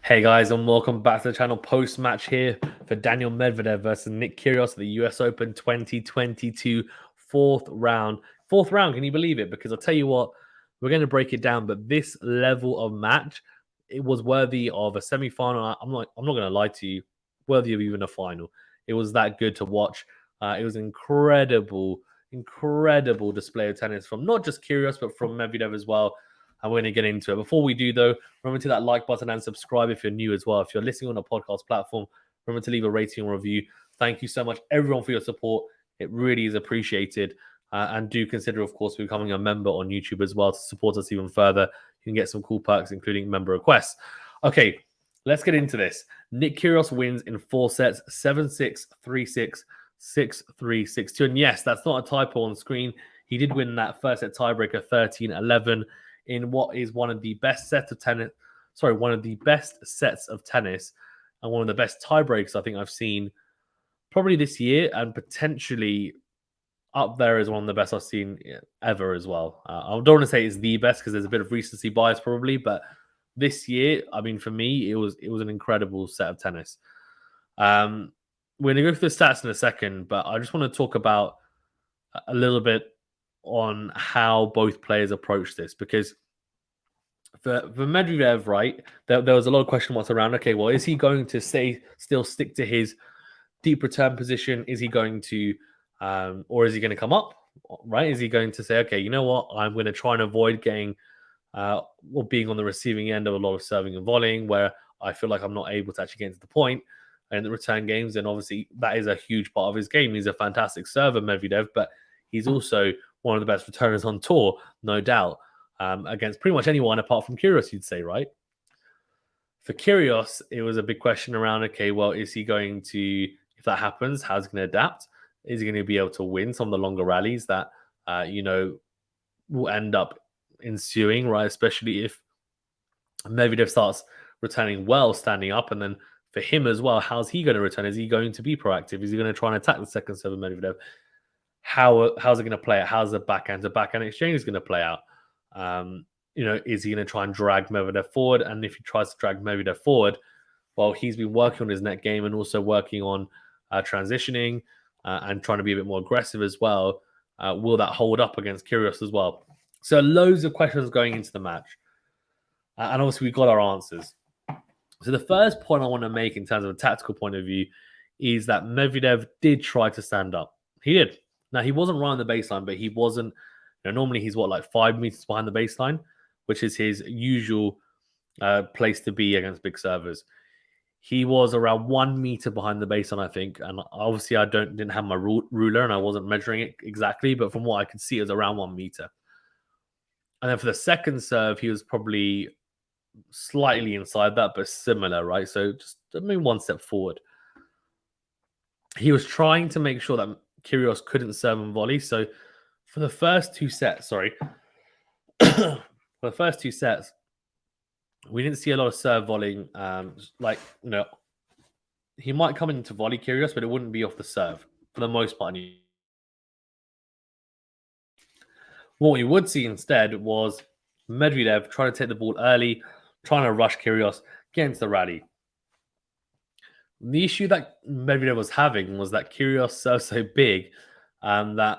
Hey guys, and welcome back to the channel. Post-match here for Daniel Medvedev versus Nick Kyrgios at the US Open 2022 fourth round. Fourth round, can you believe it? Because I'll tell you what, we're going to break it down, but this level of match, it was worthy of a semi-final. I'm not going to lie to you, worthy of even a final. It was that good to watch. It was incredible display of tennis from not just Kyrgios, but from Medvedev as well. And we're going to get into it. Before we do, though, remember to that like button and subscribe if you're new as well. If you're listening on a podcast platform, remember to leave a rating and review. Thank you so much, everyone, for your support. It really is appreciated. And do consider, of course, becoming a member on YouTube as well to support us even further. You can get some cool perks, including member requests. Okay, let's get into this. Nick Kyrgios wins in 4 sets, 7-6, 3-6, 6-3, 6-2. And yes, that's not a typo on screen. He did win that first set tiebreaker 13-11 in what is one of the best sets of tennis. Sorry, one of the best sets of tennis and one of the best tiebreaks I think I've seen probably this year, and potentially up there as one of the best I've seen ever as well. I don't want to say it's the best because there's a bit of recency bias probably, but this year, I mean, for me, it was an incredible set of tennis. We're going to go through the stats in a second, but I just want to talk about a little bit on how both players approach this, because for Medvedev, right, there was a lot of question marks around, okay, well, is he going to still stick to his deep return position? Is he going to, or is he going to come up, right? Is he going to say, okay, you know what, I'm going to try and avoid getting, or being on the receiving end of a lot of serving and volleying where I feel like I'm not able to actually get to the point in the return games. And obviously, that is a huge part of his game. He's a fantastic server, Medvedev, but he's also one of the best returners on tour, no doubt. Against pretty much anyone apart from Kyrgios, you'd say, right? For Kyrgios, it was a big question around, okay, well, is he going to, if that happens, how's he going to adapt? Is he going to be able to win some of the longer rallies that, will end up ensuing, right? Especially if Medvedev starts returning well, standing up, and then for him as well, how's he going to return? Is he going to be proactive? Is he going to try and attack the second serve of Medvedev? How's it going to play out? How's the backhand to backhand exchange going to play out? Is he going to try and drag Medvedev forward? And if he tries to drag Medvedev forward, well, he's been working on his net game and also working on transitioning and trying to be a bit more aggressive as well. Will that hold up against Kyrgios as well? So loads of questions going into the match. And obviously we got our answers. So the first point I want to make in terms of a tactical point of view is that Medvedev did try to stand up. He did. Now, he wasn't right on the baseline, but he wasn't, normally he's like 5 meters behind the baseline, which is his usual place to be against big servers. He was around 1 meter behind the baseline, I think. And obviously I didn't have my ruler and I wasn't measuring it exactly, but from what I could see, it was around 1 meter. And then for the second serve, he was probably slightly inside that, but similar, right? So just maybe 1 step forward. He was trying to make sure that Kyrgios couldn't serve and volley. So for the first 2 sets, for the first 2 sets, we didn't see a lot of serve volleying. He might come into volley Kyrgios, but it wouldn't be off the serve for the most part. What we would see instead was Medvedev trying to take the ball early, trying to rush Kyrgios, get into the rally. The issue that Medvedev was having was that Kyrgios serves so big that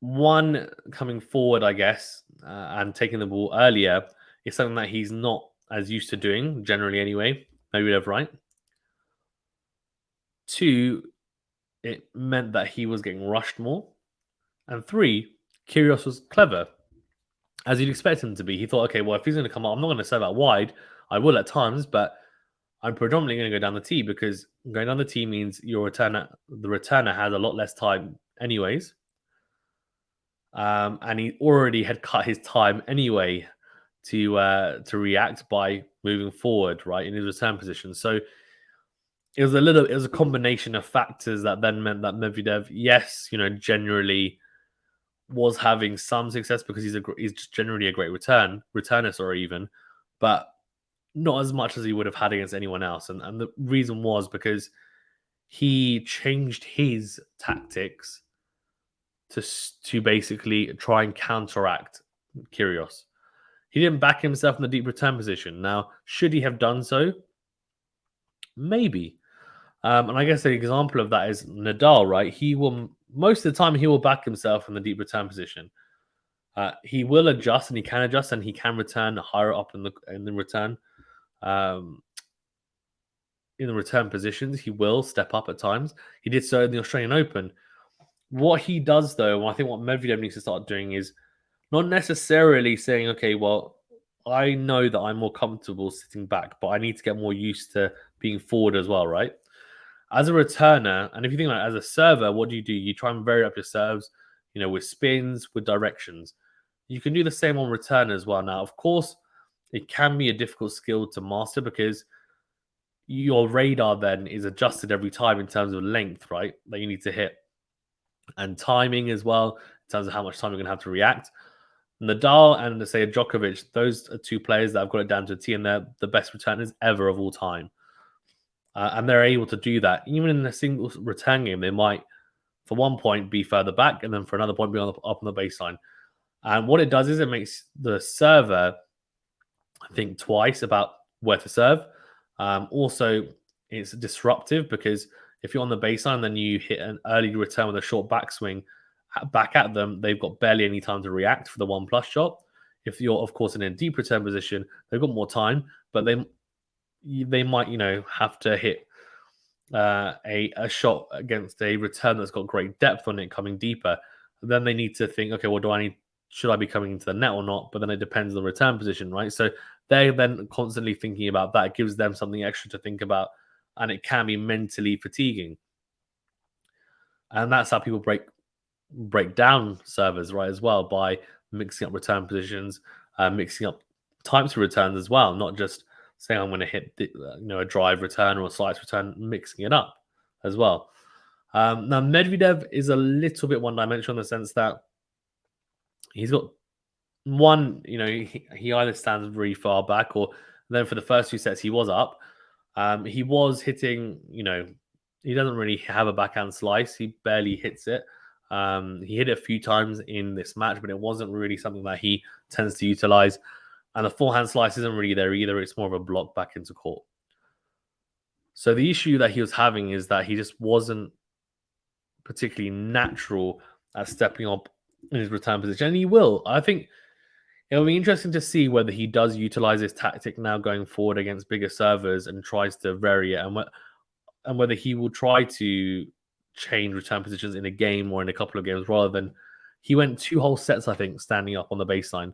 one coming forward, I guess, and taking the ball earlier is something that he's not as used to doing, generally anyway. Medvedev, right? 2, it meant that he was getting rushed more. And 3, Kyrgios was clever, as you'd expect him to be. He thought, okay, well, if he's going to come up, I'm not going to serve out wide. I will at times, but I'm predominantly going to go down the tee, because going down the tee means the returner has a lot less time anyways. And he already had cut his time anyway to react by moving forward, right, in his return position. So it was a combination of factors that then meant that Medvedev, yes, generally was having some success because he's just generally a great returner, even, but not as much as he would have had against anyone else. And the reason was because he changed his tactics to basically try and counteract Kyrgios. He didn't back himself in the deep return position. Now, should he have done so? Maybe. And I guess the example of that is Nadal, right? He will, most of the time, he will back himself in the deep return position. He will adjust, and he can adjust, and he can return higher up in the return. In the return positions, he will step up at times. He did so in the Australian Open. What he does, though, and I think what Medvedev needs to start doing is not necessarily saying, okay, well, I know that I'm more comfortable sitting back, but I need to get more used to being forward as well, right? As a returner, and if you think about it as a server, what do? You try and vary up your serves, with spins, with directions. You can do the same on return as well. Now, of course, it can be a difficult skill to master because your radar then is adjusted every time in terms of length, right? That you need to hit and timing as well, in terms of how much time you're going to have to react. Nadal and say Djokovic, those are two players that have got it down to a T, and they're the best returners ever of all time. And they're able to do that. Even in a single return game, they might, for one point, be further back, and then for another point, be up on the baseline. And what it does is it makes the server think twice about where to serve. Also, it's disruptive because if you're on the baseline, then you hit an early return with a short backswing back at them, they've got barely any time to react for the 1+ shot. If you're, of course, in a deep return position, they've got more time, but they might, have to hit a shot against a return that's got great depth on it coming deeper. Then they need to think, okay, well, should I be coming into the net or not? But then it depends on the return position, right? So they're then constantly thinking about that. It gives them something extra to think about, and it can be mentally fatiguing. And that's how people break down servers, right, as well, by mixing up return positions, mixing up types of returns as well, not just saying I'm going to hit a drive return or a slice return, mixing it up as well. Now Medvedev is a little bit one-dimensional in the sense that he's got one, he either stands really far back, or then for the first few sets he was up. He was hitting, he doesn't really have a backhand slice. He barely hits it. He hit it a few times in this match, but it wasn't really something that he tends to utilize. And the forehand slice isn't really there either. It's more of a block back into court. So the issue that he was having is that he just wasn't particularly natural at stepping up in his return position. And he will. I think it'll be interesting to see whether he does utilize this tactic now going forward against bigger servers and tries to vary it, and whether he will try to change return positions in a game or in a couple of games rather than he went 2 whole sets, I think, standing up on the baseline.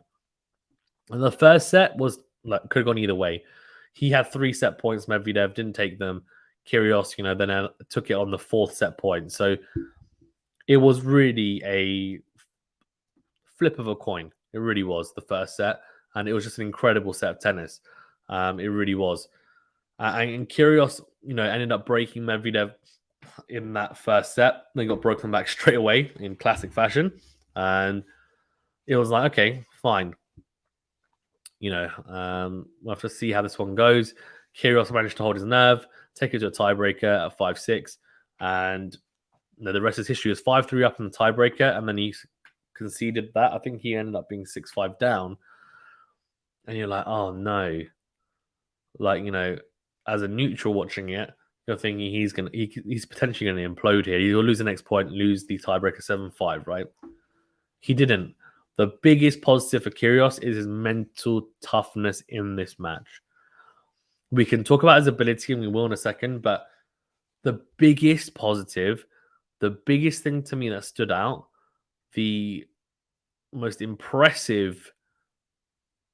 And the first set was could have gone either way. He had 3 set points. Medvedev didn't take them. Kyrgios, then took it on the 4th set point. So it was really a flip of a coin. It really was the first set, and it was just an incredible set of tennis. It really was. And Kyrgios, ended up breaking Medvedev in that first set. They got broken back straight away in classic fashion, and it was like, okay, fine. We'll have to see how this one goes. Kyrgios managed to hold his nerve, take it to a tiebreaker at 5-6, and the rest is history. It was 5-3 up in the tiebreaker, and then he conceded that. I think he ended up being 6-5 down, and you're like, oh no. As a neutral watching it, you're thinking he's potentially going to implode here. He'll lose the next point, lose the tiebreaker 7-5, right? He didn't. The biggest positive for Kyrgios is his mental toughness in this match. We can talk about his ability, and we will in a second, but the biggest positive, the biggest thing to me that stood out, the most impressive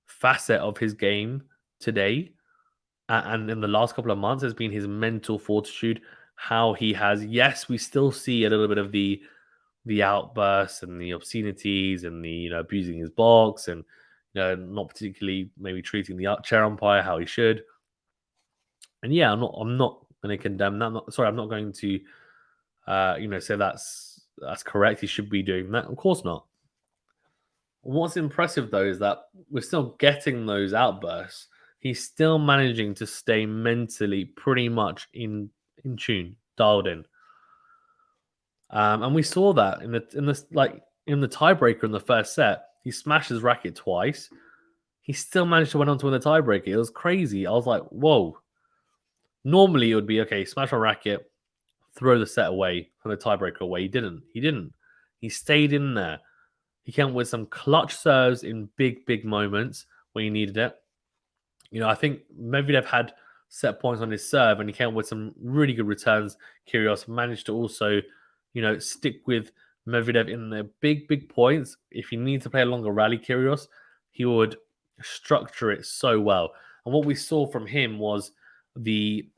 facet of his game today and in the last couple of months has been his mental fortitude. How he has, yes, we still see a little bit of the outbursts and the obscenities and the abusing his box and not particularly maybe treating the chair umpire how he should. And yeah, I'm not going to condemn that. I'm not going to say that's correct. He should be doing that. Of course not. What's impressive though is that we're still getting those outbursts. He's still managing to stay mentally pretty much in tune, dialed in. And we saw that in the tiebreaker in the first set. He smashed his racket twice. he still managed to win on to win the tiebreaker. It was crazy. I was like, whoa. Normally it would be, okay, smash my racket, throw the set away, throw the tiebreaker away. He didn't. He stayed in there. He came with some clutch serves in big, big moments when he needed it. I think Medvedev had set points on his serve and he came with some really good returns. Kyrgios managed to also, stick with Medvedev in the big, big points. If he needs to play a longer rally, Kyrgios, he would structure it so well. And what we saw from him was the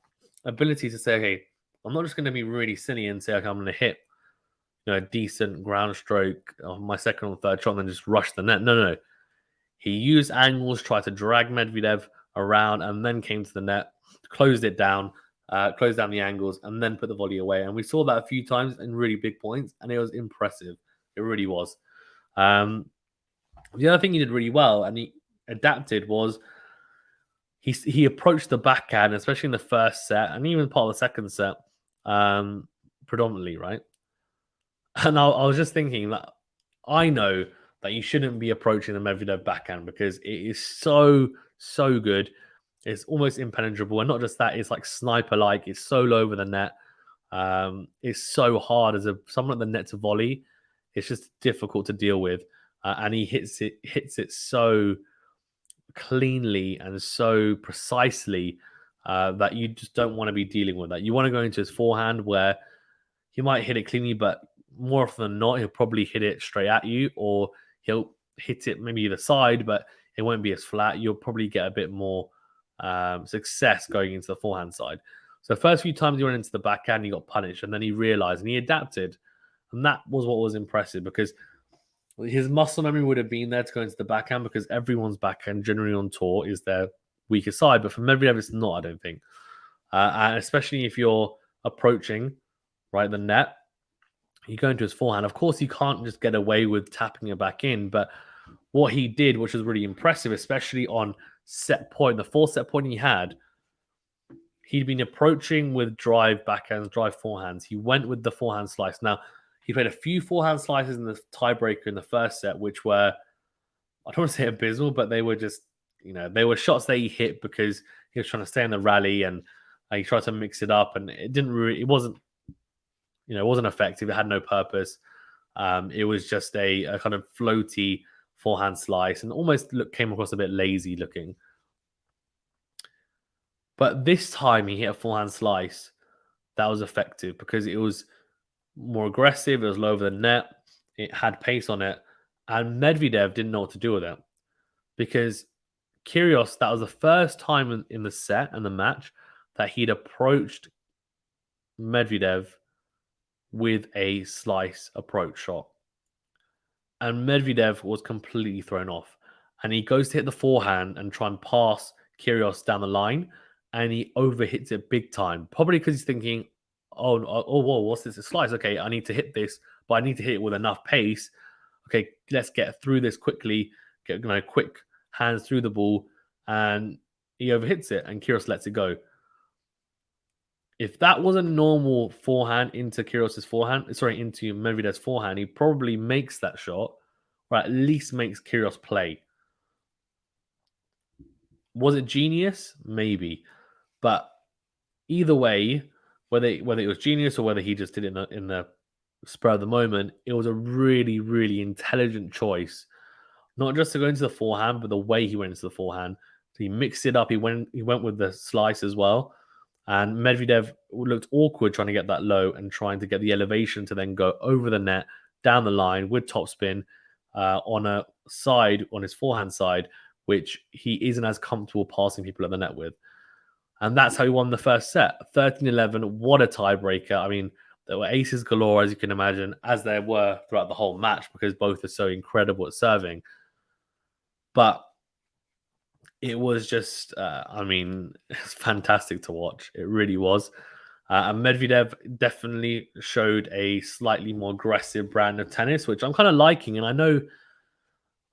ability to say, okay, I'm not just going to be really silly and say, okay, I'm going to hit a decent ground stroke on my second or third shot and then just rush the net. No. He used angles, tried to drag Medvedev around, and then came to the net, closed it down, closed down the angles, and then put the volley away. And we saw that a few times in really big points, and it was impressive. It really was. The other thing he did really well, and he adapted, was he approached the backhand, especially in the first set, and even part of the second set, predominantly, right? And I was just thinking that I know that you shouldn't be approaching the Medvedev backhand because it is so good. It's almost impenetrable, and not just that, it's like sniper-like. It's so low over the net. It's so hard as someone at the net to volley. It's just difficult to deal with, and he hits it so cleanly and so precisely that you just don't want to be dealing with that. You want to go into his forehand where he might hit it cleanly, but more often than not, he'll probably hit it straight at you, or he'll hit it maybe the side, but it won't be as flat. You'll probably get a bit more success going into the forehand side. So first few times he went into the backhand, he got punished, and then he realized and he adapted. And that was what was impressive, because his muscle memory would have been there to go into the backhand, because everyone's backhand generally on tour is their weaker side. But for Medvedev, it's not, I don't think. And especially if you're approaching, right, the net, you go into his forehand. Of course, you can't just get away with tapping it back in. But what he did, which was really impressive, especially on set point, the 4 set point he had, he'd been approaching with drive backhands, drive forehands. He went with the forehand slice. Now, he played a few forehand slices in the tiebreaker in the first set, which were, I don't want to say abysmal, but they were just, they were shots that he hit because he was trying to stay in the rally, and he tried to mix it up, and it wasn't effective. It had no purpose. It was just a kind of floaty forehand slice, and almost came across a bit lazy looking. But this time he hit a forehand slice that was effective because it was more aggressive. It was low over the net. It had pace on it. And Medvedev didn't know what to do with it, because Kyrgios, that was the first time in the set and the match that he'd approached Medvedev with a slice approach shot. And Medvedev was completely thrown off. And he goes to hit the forehand and try and pass Kyrgios down the line, and he overhits it big time. Probably because he's thinking, oh, whoa, what's this? A slice. Okay, I need to hit this, but I need to hit it with enough pace. Okay, let's get through this quickly, get quick hands through the ball, and he overhits it, and Kyrgios lets it go. If that was a normal forehand into into Medvedev's forehand, he probably makes that shot, or at least makes Kyrgios play. Was it genius? Maybe. But either way, whether it was genius or whether he just did it in the spur of the moment, it was a really, really intelligent choice. Not just to go into the forehand, but the way he went into the forehand. So he mixed it up. He went with the slice as well. And Medvedev looked awkward trying to get that low and trying to get the elevation to then go over the net, down the line with topspin on his forehand side, which he isn't as comfortable passing people at the net with. And that's how he won the first set. 13-11, what a tiebreaker. I mean, there were aces galore, as you can imagine, as there were throughout the whole match, because both are so incredible at serving. But it was just, it's fantastic to watch. It really was. And Medvedev definitely showed a slightly more aggressive brand of tennis, which I'm kind of liking. And I know,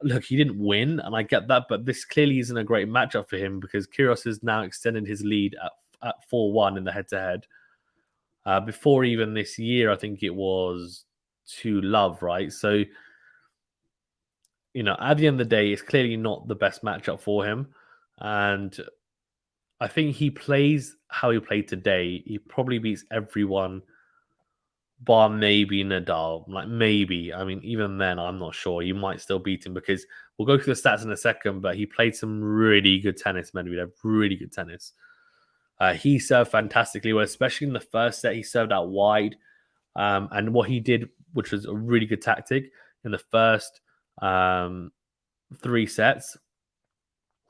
look, he didn't win, and I get that, but this clearly isn't a great matchup for him, because Kyrgios has now extended his lead at 4-1 in the head-to-head. Before even this year, I think it was 2-love, right? So at the end of the day, it's clearly not the best matchup for him. And I think he plays how he played today. He probably beats everyone, bar maybe Nadal. Like maybe. I mean, even then, I'm not sure. You might still beat him because we'll go through the stats in a second. But he played some really good tennis, Medvedev. Really good tennis. He served fantastically well, especially in the first set. He served out wide. And what he did, which was a really good tactic in the first 3 sets,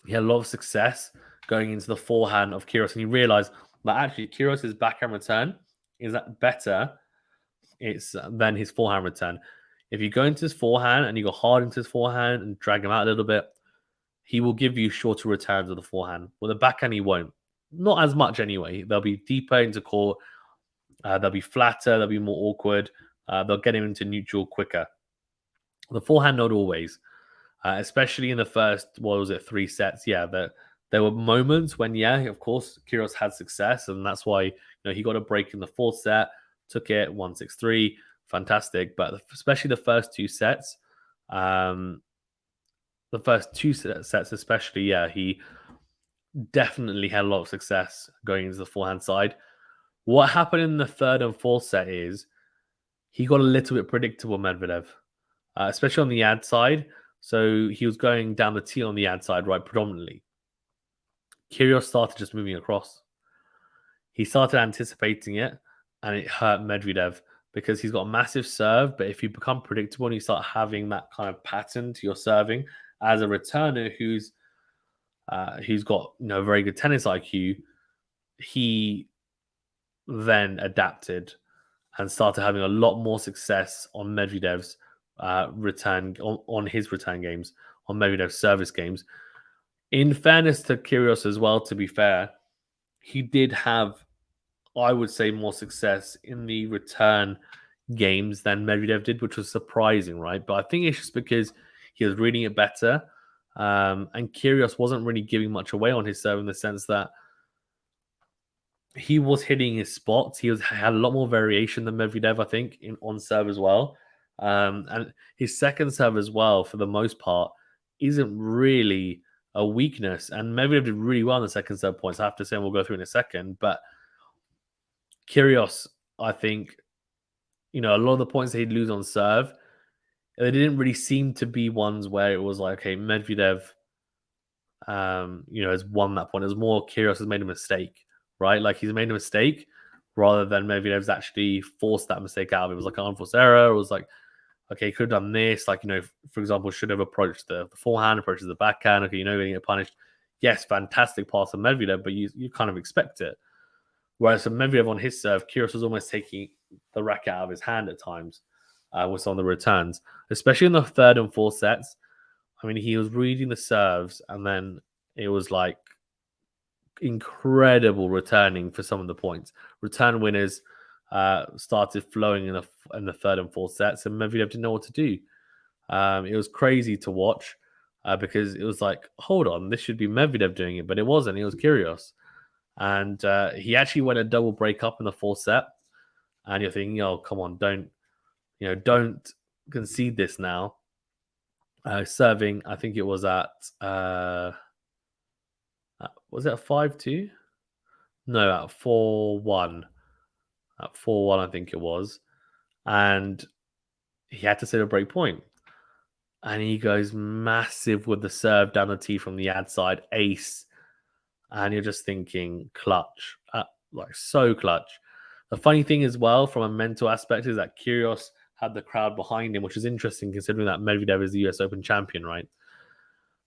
he had a lot of success going into the forehand of Kyrgios, and he realized that actually Kyrgios' backhand return is better than his forehand return. If you go into his forehand and you go hard into his forehand and drag him out a little bit, he will give you shorter returns of the forehand. With the backhand, he won't. Not as much anyway. They'll be deeper into court. They'll be flatter. They'll be more awkward. They'll get him into neutral quicker. The forehand, not always. Especially in the first, 3 sets? Yeah, there were moments when, of course, Kyrgios had success, and that's why he got a break in the 4th set, took it 1-6-3, fantastic. But especially the first 2 sets, especially, he definitely had a lot of success going into the forehand side. What happened in the 3rd and 4th set is he got a little bit predictable, Medvedev, especially on the ad side. So he was going down the tee on the ad side, right, predominantly. Kyrgios started just moving across. He started anticipating it, and it hurt Medvedev because he's got a massive serve. But if you become predictable and you start having that kind of pattern to your serving as a returner who's got very good tennis IQ, he then adapted and started having a lot more success on Medvedev's return on his return games, on Medvedev's service games. In fairness to Kyrgios as well, to be fair, he did have, I would say, more success in the return games than Medvedev did, which was surprising, right? But I think it's just because he was reading it better. And Kyrgios wasn't really giving much away on his serve in the sense that he was hitting his spots. He had a lot more variation than Medvedev, I think, on serve as well. And his second serve as well, for the most part, isn't really a weakness. And Medvedev did really well in the second serve points. I have to say, and we'll go through in a second. But Kyrgios, I think, a lot of the points that he'd lose on serve, they didn't really seem to be ones where it was like, okay, Medvedev, has won that point. It was more Kyrgios has made a mistake, right? Like he's made a mistake rather than Medvedev's actually forced that mistake out of it. It was like an unforced error. It was like, okay, could have done this. Like, for example, should have approached the forehand, approaches the backhand. Okay, going to get punished. Yes, fantastic pass on Medvedev, but you kind of expect it. Whereas for Medvedev on his serve, Kyrgios was almost taking the racket out of his hand at times with some of the returns, especially in the 3rd and 4th sets. I mean, he was reading the serves, and then it was like incredible returning for some of the points. Return winners started flowing in the 3rd and 4th sets, and Medvedev didn't know what to do. It was crazy to watch because it was like, hold on, this should be Medvedev doing it, but it wasn't. It was Kyrgios. And he actually went a double break up in the 4th set. And you're thinking, oh, come on, don't concede this now. Serving, I think it was at was it a 5-2? No, at 4-1. At 4-1, I think it was. And he had to set a break point. And he goes massive with the serve down the tee from the ad side, ace. And you're just thinking clutch, like so clutch. The funny thing as well, from a mental aspect, is that Kyrgios had the crowd behind him, which is interesting considering that Medvedev is the US Open champion, right?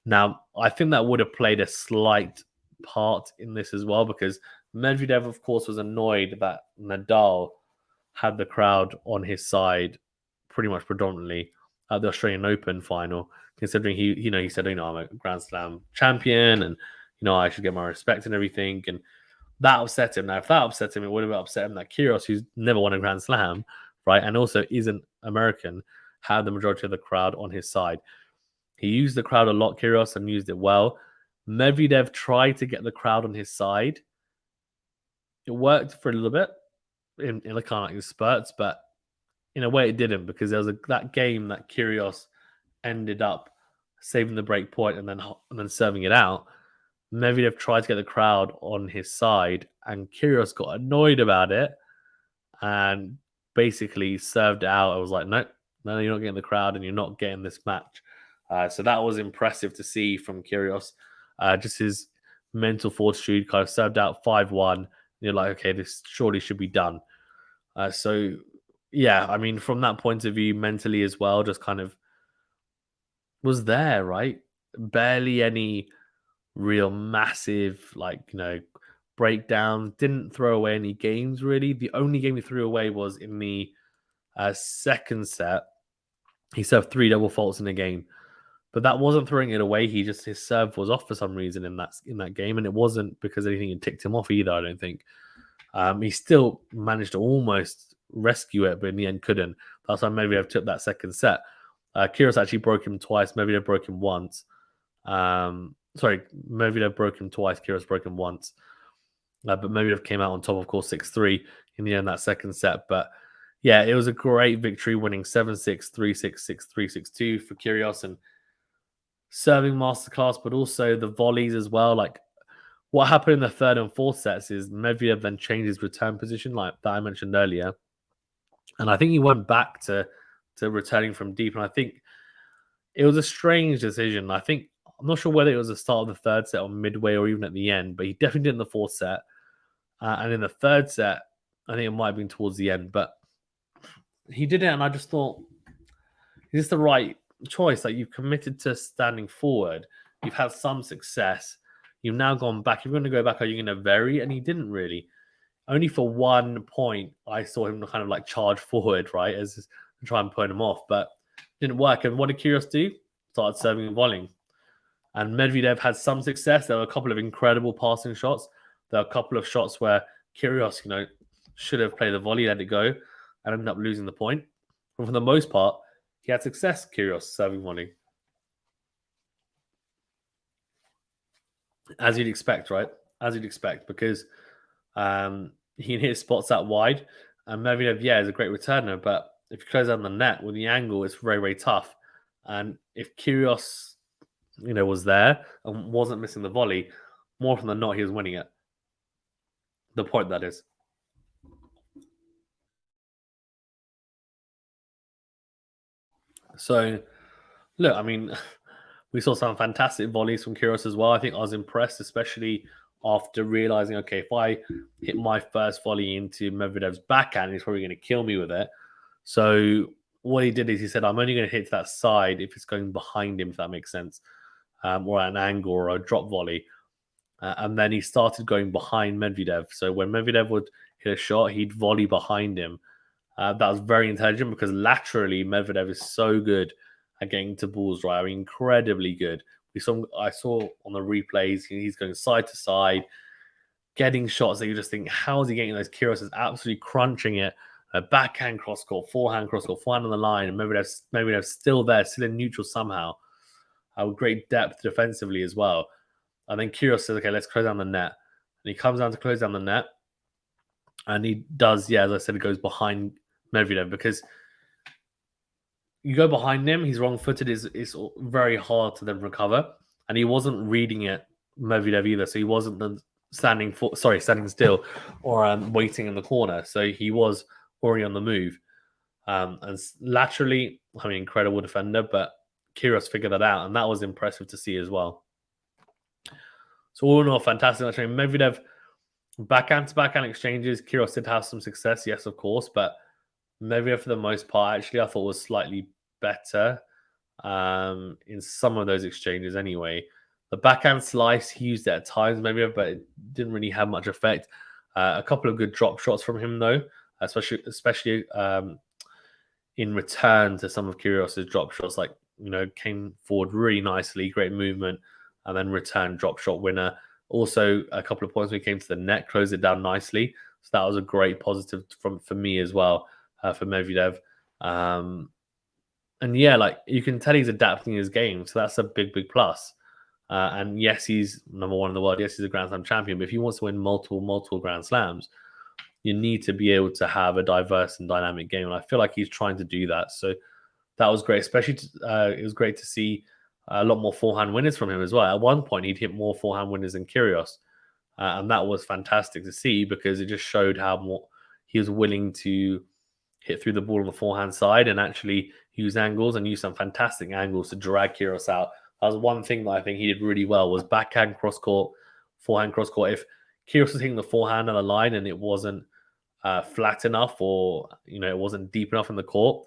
Now, I think that would have played a slight part in this as well, because Medvedev, of course, was annoyed that Nadal had the crowd on his side pretty much predominantly at the Australian Open final, considering he said, I'm a Grand Slam champion and, I should get my respect and everything. And that upset him. Now, if that upset him, it would have upset him that Kyrgios, who's never won a Grand Slam, right, and also isn't American, had the majority of the crowd on his side. He used the crowd a lot, Kyrgios, and used it well. Medvedev tried to get the crowd on his side. It worked for a little bit in a kind of like spurts, but in a way it didn't, because there was that game that Kyrgios ended up saving the break point and then serving it out. Medvedev tried to get the crowd on his side, and Kyrgios got annoyed about it and basically served it out. I was like, no, no, you're not getting the crowd, and you're not getting this match. So that was impressive to see from Kyrgios. Just his mental fortitude, kind of served out 5-1. You're like, okay, this surely should be done. So yeah, I mean, from that point of view, mentally as well, just kind of was there, right? Barely any real massive, like, breakdown. Didn't throw away any games, really. The only game he threw away was in the second set. He served 3 double faults in a game, but that wasn't throwing it away. His serve was off for some reason in that game, and it wasn't because anything had ticked him off either, I don't think. He still managed to almost rescue it, but in the end couldn't. That's why Medvedev took that second set. Kyrgios actually broke him twice. Medvedev broke him once. Medvedev broke him twice. Kyrgios broke him once. But Medvedev came out on top, of course, 6-3 in the end, that second set. But yeah, it was a great victory, winning 7-6, 3-6, 6-3, 6-2 for Kyrgios, and serving masterclass, but also the volleys as well. Like, what happened in the third and fourth sets is Medvedev then changed his return position, like that I mentioned earlier. And I think he went back to returning from deep. And I think it was a strange decision. I'm not sure whether it was the start of the third set or midway or even at the end, but he definitely did in the fourth set. And in the third set, I think it might have been towards the end, but he did it. And I just thought, is this the right choice? Like, you've committed to standing forward. You've had some success. You've now gone back. If you're going to go back, are you going to vary? And he didn't really. Only for 1 point, I saw him kind of like charge forward, right, as try and put him off, but didn't work. And what did Kyrgios do? Started serving and volleying. And Medvedev had some success. There were a couple of incredible passing shots. There were a couple of shots where Kyrgios, should have played the volley, let it go, and ended up losing the point. But for the most part, he had success, Kyrgios, serving volley. As you'd expect, right? As you'd expect, because he can hit spots out wide. And Medvedev, is a great returner, but if you close down the net with the angle, it's very, very tough. And if Kyrgios, was there and wasn't missing the volley, more often than not, he was winning it. The point, that is. So, look, I mean, we saw some fantastic volleys from Kyrgios as well. I think I was impressed, especially after realizing, okay, if I hit my first volley into Medvedev's backhand, he's probably going to kill me with it. So what he did is he said, I'm only going to hit to that side if it's going behind him, if that makes sense, or at an angle or a drop volley. And then he started going behind Medvedev. So when Medvedev would hit a shot, he'd volley behind him. That was very intelligent because laterally Medvedev is so good at getting to balls, right? I mean, incredibly good. I saw on the replays, he's going side to side, getting shots that you just think, how is he getting those? Kyrgios is absolutely crunching it. A backhand cross court, forehand on the line, and Medvedev's still there, still in neutral somehow. With great depth defensively as well. And then Kyrgios says, okay, let's close down the net. And he comes down to close down the net. And he does, as I said, it goes behind Medvedev because you go behind him, he's wrong-footed, it's very hard to then recover. And he wasn't reading it, Medvedev, either. So he wasn't standing still or waiting in the corner. So he was already on the move. And laterally, I mean, incredible defender, but Kyrgios figured that out. And that was impressive to see as well. So all in all, fantastic. I mean, Medvedev, backhand to backhand exchanges, Kyrgios did have some success, yes, of course, but Medvedev, for the most part, actually, I thought was slightly better in some of those exchanges anyway. The backhand slice, he used it at times, Medvedev, but it didn't really have much effect. A couple of good drop shots from him, though, especially in return to some of Kyrgios' drop shots, like, came forward really nicely, great movement, and then return drop shot winner. Also, a couple of points when he came to the net, closed it down nicely. So that was a great positive for me as well, for Medvedev. And like, you can tell he's adapting his game. So that's a big, big plus. And yes, he's number one in the world. Yes, he's a Grand Slam champion. But if he wants to win multiple Grand Slams, you need to be able to have a diverse and dynamic game. And I feel like he's trying to do that. So that was great. Especially, it was great to see a lot more forehand winners from him as well. At one point, he'd hit more forehand winners than Kyrgios. And that was fantastic to see because it just showed how more he was willing to hit through the ball on the forehand side and actually use angles and use some fantastic angles to drag Kyrgios out. That was one thing that I think he did really well was backhand cross court, forehand cross court. If Kyrgios was hitting the forehand on the line and it wasn't flat enough or it wasn't deep enough in the court,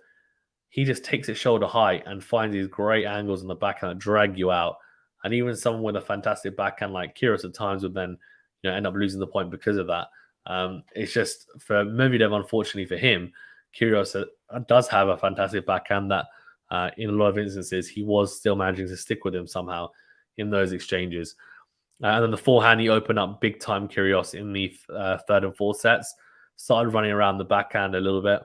he just takes it shoulder high and finds these great angles in the backhand that drag you out. And even someone with a fantastic backhand like Kyrgios at times would then end up losing the point because of that. It's just for Medvedev, unfortunately for him, Kyrgios does have a fantastic backhand that in a lot of instances he was still managing to stick with him somehow in those exchanges. And then the forehand, he opened up big time Kyrgios in the third and fourth sets, started running around the backhand a little bit,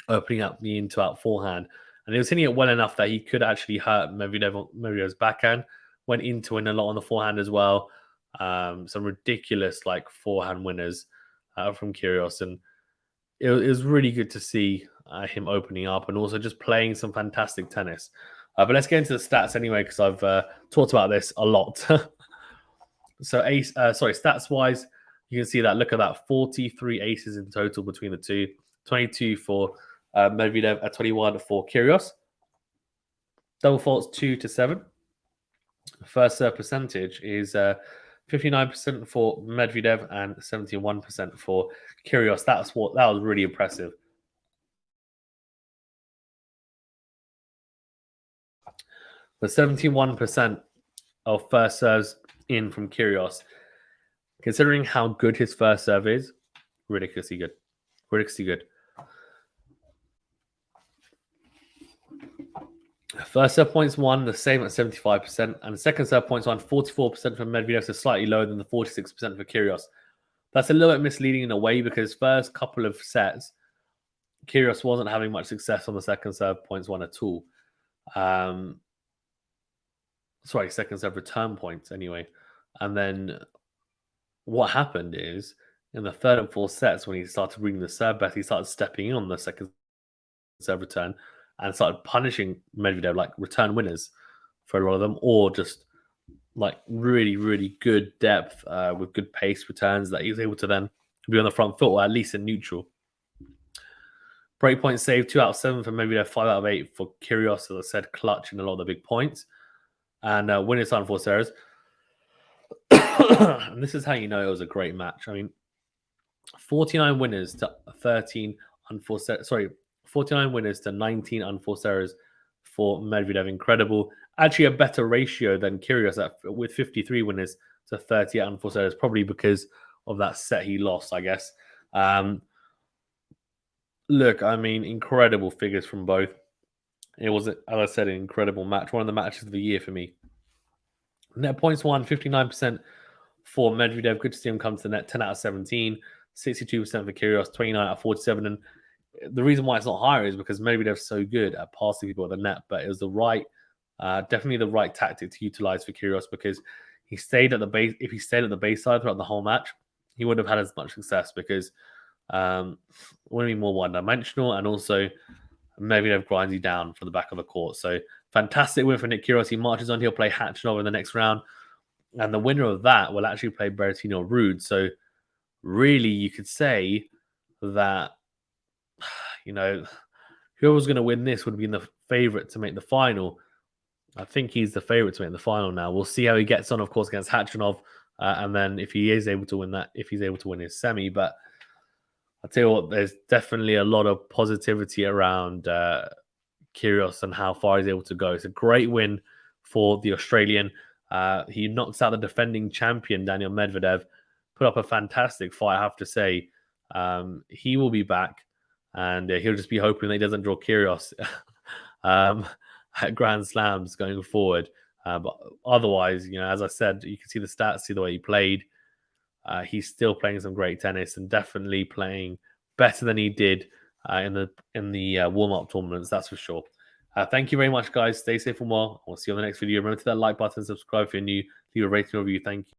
opening up the into-out forehand. And he was hitting it well enough that he could actually hurt Medvedev's backhand. Went into it a lot on the forehand as well. Some ridiculous forehand winners from Kyrgios. And it was really good to see him opening up and also just playing some fantastic tennis. But let's get into the stats anyway, because I've talked about this a lot. So stats-wise, you can see that. Look at that, 43 aces in total between the two. 22 for Medvedev, 21 for Kyrgios. Double faults 2-7. First serve percentage is 59% for Medvedev and 71% for Kyrgios. That was really impressive. But 71% of first serves in from Kyrgios, considering how good his first serve is, ridiculously good. Ridiculously good. First serve points won, the same at 75%, and the second serve points won 44% from Medvedev, so slightly lower than the 46% for Kyrgios. That's a little bit misleading in a way because first couple of sets, Kyrgios wasn't having much success on the second serve points won at all. Second serve return points anyway. And then what happened is in the third and fourth sets, when he started reading the serve better, he started stepping in on the second serve return and started punishing Medvedev return winners for a lot of them, or just really, really good depth with good pace returns that he was able to then be on the front foot or at least in neutral. Breakpoint save 2 out of 7 for Medvedev, 5 out of 8 for Kyrgios, as I said, clutch in a lot of the big points. And winning on 4 serves. And this is how you know it was a great match. I mean, 49 winners to 13 unforced serves. 49 winners to 19 unforced errors for Medvedev. Incredible. Actually, a better ratio than Kyrgios with 53 winners to 30 unforced errors, probably because of that set he lost, I guess. Look, I mean, incredible figures from both. It was, as I said, an incredible match. One of the matches of the year for me. Net points won, 59% for Medvedev. Good to see him come to the net, 10 out of 17. 62% for Kyrgios, 29 out of 47. And the reason why it's not higher is because Medvedev's so good at passing people at the net, but it was definitely the right tactic to utilize for Kyrgios because he stayed at the base. If he stayed at the base side throughout the whole match, he wouldn't have had as much success because it would be more one-dimensional, and also Medvedev grinds you down from the back of the court. So fantastic win for Nick Kyrgios. He marches on. He'll play Khachanov in the next round, and the winner of that will actually play Berrettini Ruud. So really, you could say that whoever was going to win this would have been the favorite to make the final. I think he's the favorite to make the final now. We'll see how he gets on, of course, against Khachanov, and then if he is able to win that, if he's able to win his semi. But I'll tell you what, there's definitely a lot of positivity around Kyrgios and how far he's able to go. It's a great win for the Australian. He knocks out the defending champion, Daniel Medvedev, put up a fantastic fight, I have to say. He will be back, and he'll just be hoping that he doesn't draw Kyrgios at Grand Slams going forward. But otherwise, as I said, you can see the stats, see the way he played. He's still playing some great tennis and definitely playing better than he did in the warm-up tournaments, that's for sure. Thank you very much, guys. Stay safe and well. We'll see you on the next video. Remember to hit that like button, subscribe if you're new, leave a rating or review. Thank you.